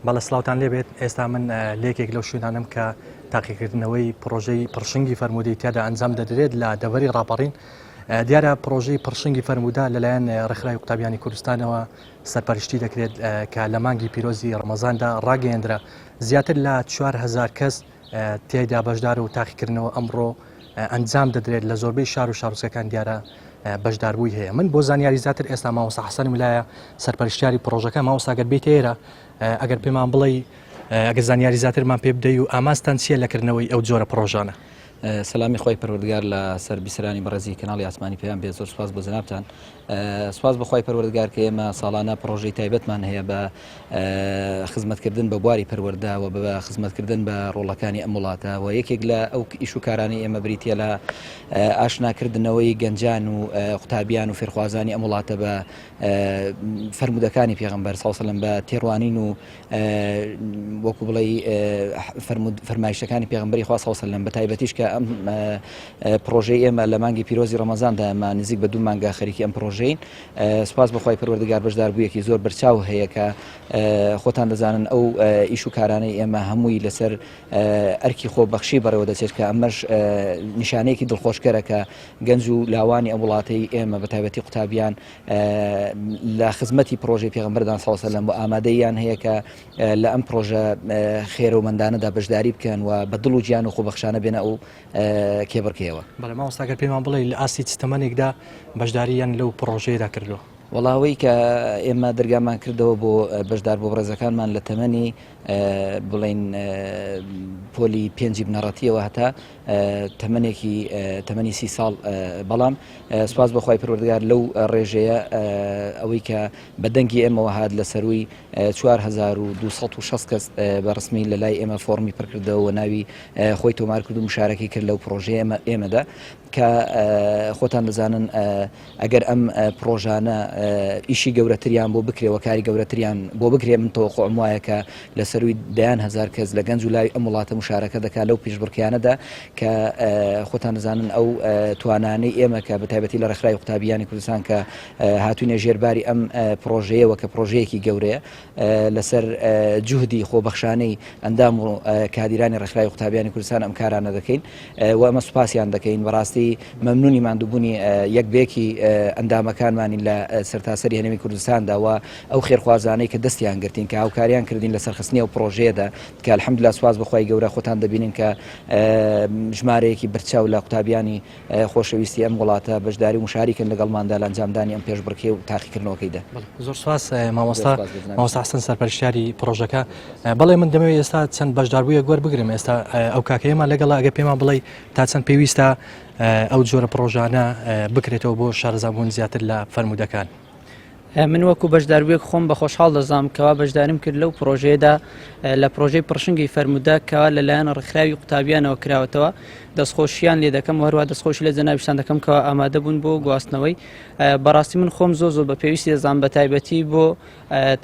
بەڵە سلااوان لێبێت ئێستا من لێکێک لەو شوێنانم کە تاقیکردنەوەی پرۆژەی پڕشنگی فەرمودی تیادا ئەنجام دەدرێت لە دەوەری ڕاپەڕین دیارە پرۆژەی پڕشنگی فەرمودا لەلایەن ڕێکخراوی قوتابیانی کوردستانەوە سەرپەرشتی دەکرێت کە لە مانگی پیرۆزی ڕەمەزاندا ڕاگەیەندرا زیاتر لە 4000 کەس تیایدا بەشدار و تاقیکردنەوە ئەمڕۆ ئەنجام دەدرێت لە زۆربەی شار و شارۆچکەکان دیارە بەشداربووی هەیە. من بۆ زانیاری زیاتر ئێستا مامۆستا حەسەن ویلایە سەرپەرشتیاری پرۆژەکە مامۆستاگەر بێت ئێرە ئەگەر پێمان بڵێ ئەگەر زانیاری زیاترمان پێ بدەی و ئاماستان چیە لەکردنەوەی ئەو جۆرە پرۆژانە. سلامی خۆی پەروەردگار لە سەر بیسرانی بەڕێزی کەناڵی ئاسمانی پێیان بێ زۆر سپاس بۆ جەنابتان. سپاس بەخوای پەروەردگار کە ئێمە ساڵانە پرۆژەی تایبەتمان هەیە بە خزمەتکردن بە بواری پەروەرداوە بە خزمەتکردن بە ڕۆڵەکانی ئەم وڵاتە و یەکێک لە ئەو ئیش و کارانی ئێمە بریتە لە ئاشناکردنەوەی گەنجان و قوتابیان و فێرخوازانی ئەم وڵاتە بە فەرمودەکانی پێغەمبەر ساوسەلەم بە تێڕوانین و وەکو بڵێ فەرمایشتەکانی پێغەمبەری خوا ساوسەلەم بە تایبەتیش کە ئەم پرۆژەی ئێمە لە مانگی پیرۆزی ڕەمەزاندا ئەمە نزیک بە 2 مانگا خەریکی ئەم پرۆژەین. سپاس بەخوای پەروەردگار بەشداربوویەکی زۆر بەرچاو هەیە کە خۆتان دەزانن ئەو ئیش و کارانەی ئێمە هەمووی لەسەر ئەرکی خۆبەخشی بەڕێوە دەچێت کە ئەمەش نیشانەیەکی دڵخۆشکەرە کە گەنج و لاوانی ئەم وڵاتەی ئێمە بە تایبەتی قوتابیان لە خزمەتی پرۆژەی پێغەمبەردان ساوسەلەم بۆ ئامادەیان هەیە کە لە ئەم پرۆژە خێرەومەندانەدا بەشداری بکەن و بە دڵ و گیان و خۆبەخشانە بێنە ئەو کێبڕکەوە. بەڵێ مامۆستاگەر پێمان بڵێ لە ئاستی چتەمەنێکدا بەشداریان لەو پرۆژەیەدا کردووە. وڵاوەی کە ئێمە دەرگامان کردەوە بۆ بەشدار بۆ بڕێزەکانمان لە تەمەنی بڵین پۆلی 5 بنەڕەتیەوە هەتا تەمەنی 30 ساڵ. بەڵام سوپاس بەخوای پەروەردگار لەو ڕێژەیە ئەوەی کە بەدەنگی ئێمەوە هات لە سەروی 4260 کەس بەڕسمی لە لای ئێمە فۆرمی پڕکردەوە ناوی خۆی تۆمار کرد و مشارەکەی کرد لەو پرۆژەیە ئێمەدا کە خۆتان دەزانن ئەگەر ئەم پرۆژانە ئیشی گەورەتریان بۆ بکرێەوە کاری گەورەتریان بۆ بکرێ من تۆخۆم وایە کە لە سەروی 10,000 کەس لە گەنج و لای ئەم وڵاتە مشارەکە دەکات لەو پیشبڕکیانەدا کە خۆتان دەزانن ئەو توانانەی ئێمە کە بە تایبەتی لە ڕێکخراوی قوتابیانی کوردستان کە هاتوونە ژێرباری ئەم پرۆژەیەوە کە پرۆژەیەکی گەورەیە لەسەر جوهدی خۆبەخشانەی ئەندام و کادیرانی ڕێکخراوی قوتابیانی کوردستان ئەم کارانە دەکەین و ئەمە سوپاسیان دەکەین. بەڕاستی مەمنونی ماندووبوونی یەکبێکی ئەندامەکانمانی لە سەرتاسەری هەنێمی کوردستاندا و ئەو خێرخوازانەی کە دەستیان گرتین کە هاوکاریان کردین لە سەرخستنی ئەو پرۆژەیەدا کە الحەمدوللا سواز بەخوای گەورە خۆتان دەبینین کە ژمارەیەکی بەرچاو لە قوتابیانی خۆشەویستی ئەم وڵاتە بەشداری و مشاریکن لەگەڵماندا لە ئەنجامدانی ئەم پێشبڕکێ و تاقیکردنەوەکەیدا. زۆر سواس مامۆستا حەسەن سەرپەرشتیاری پرۆژەکە. بەڵێ من دەمەوێت ئێستا چەند بەشداربوویە گوەر بگرم ئێستا ئەو کاکەیەمان لەگەڵ ئەگە پێمان بڵێ تا چەند پێویستە ئەو جۆرە پرۆژانە بکرێتەوە بۆ شارەزابوون زیاتر لە فەرمودەکان. من وەکو بەشداربوویەک خۆم بە خۆشحاڵ دەزانم کەوا بەشداریم کرد لەو پرۆژەیەدا لە پرۆژەی پڕشنگی فەرمودا کەوا لەلایەن ڕێکخراوی قوتابیانەوە کراوەتەوە. دەستخۆشیان لێ دەکەم هەروە دەستخۆشی لە جەنابیشان دەکەم کەوا ئامادە بوون بۆ گواستنەوەی. بەڕاستی من خۆم زۆر بە پێویستی دەزانم بە تایبەتی بۆ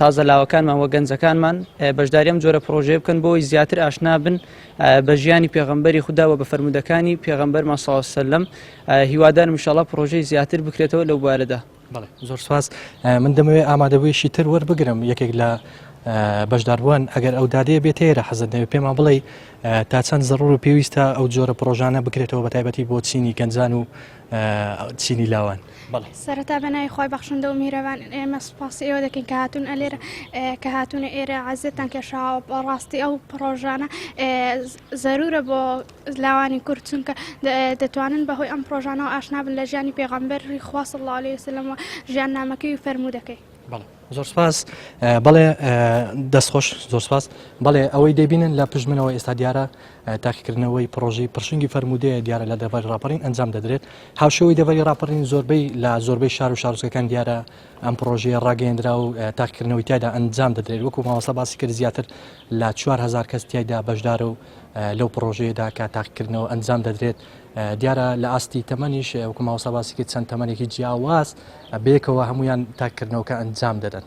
تازە لاوەکانمان وە گەنجەکانمان بەشداریم جۆرە پرۆژەیە بکەن بۆی زیاتر ئاشنا بن بە ژیانی پێغەمبەری خوددا و بە فەرمودەکانی پێغەمبەرمان صلی الله علیه و سلم. هیوادارم انشاءالله پرۆژەی زیاتر بکرێتەوە لەو بارەدا. زۆر سواس. من دەمەوێت ئامادەبوویشی تر وەربگرم یەکێک لە بەشداربووان ئەگەر ئەو دادەیە بێت هێرە حەزت دەوێت پێمان بڵێ تا چەند زەڕور و پێویستە ئەو جۆرە پرۆژانە بکرێتەوە بە تایبەتی بۆ چینی گەنجان و چینی لاوان. سەرەتا بەنای خۆی بەخشندە و میرەوان ئێمە سوپاسی ئێوە دەکەین کە هاتوون ئەلێرە کە هاتوونە ئێرە عەزتان کێشاوە. بەڕاستی ئەو پرۆژانە زەرورە بۆ لاوانی کورد چونکە دەتوانن بەهۆی ئەم پرۆژانەوە ئاشنا بن لە ژیانی پێغەمبەری خوا صلی الله علیه وسلم و ژیان نامەکەی و فەرمودەکەی. زۆر سپاس. بەڵێ دەستخۆش زۆر سپاس. بەڵێ ئەوەی دەبینن لە پژمنەوە ئێستا دیارە تاقیکردنەوەی پرۆژەی پڕشنگی فەرمودەیە دیارە لە دەڤەری ڕاپەڕین ئەنجام دەدرێت. هاوشێوەی دەڤەری ڕاپەڕین زۆربەی شار و شارۆچکەکان دیارە ئەم پرۆژەیە ڕاگەیەندرا و تاقیکردنەوەی تیایدا ئەنجام دەدرێت. وەکو مامۆستا باسی کرد زیاتر لە 4000 کەس تیایدا بەشدار و لەو پرۆژەیەدا کە تاقیکردنەوە ئەنجام دەدرێت. دیارە لە ئاستی تەمەنیش وەکو مامۆستا باسی کرد چەند تەمەنێکی جیاواز بێکەوە هەمویان تاقیکردنەوەکە ئەنجام دەدەن.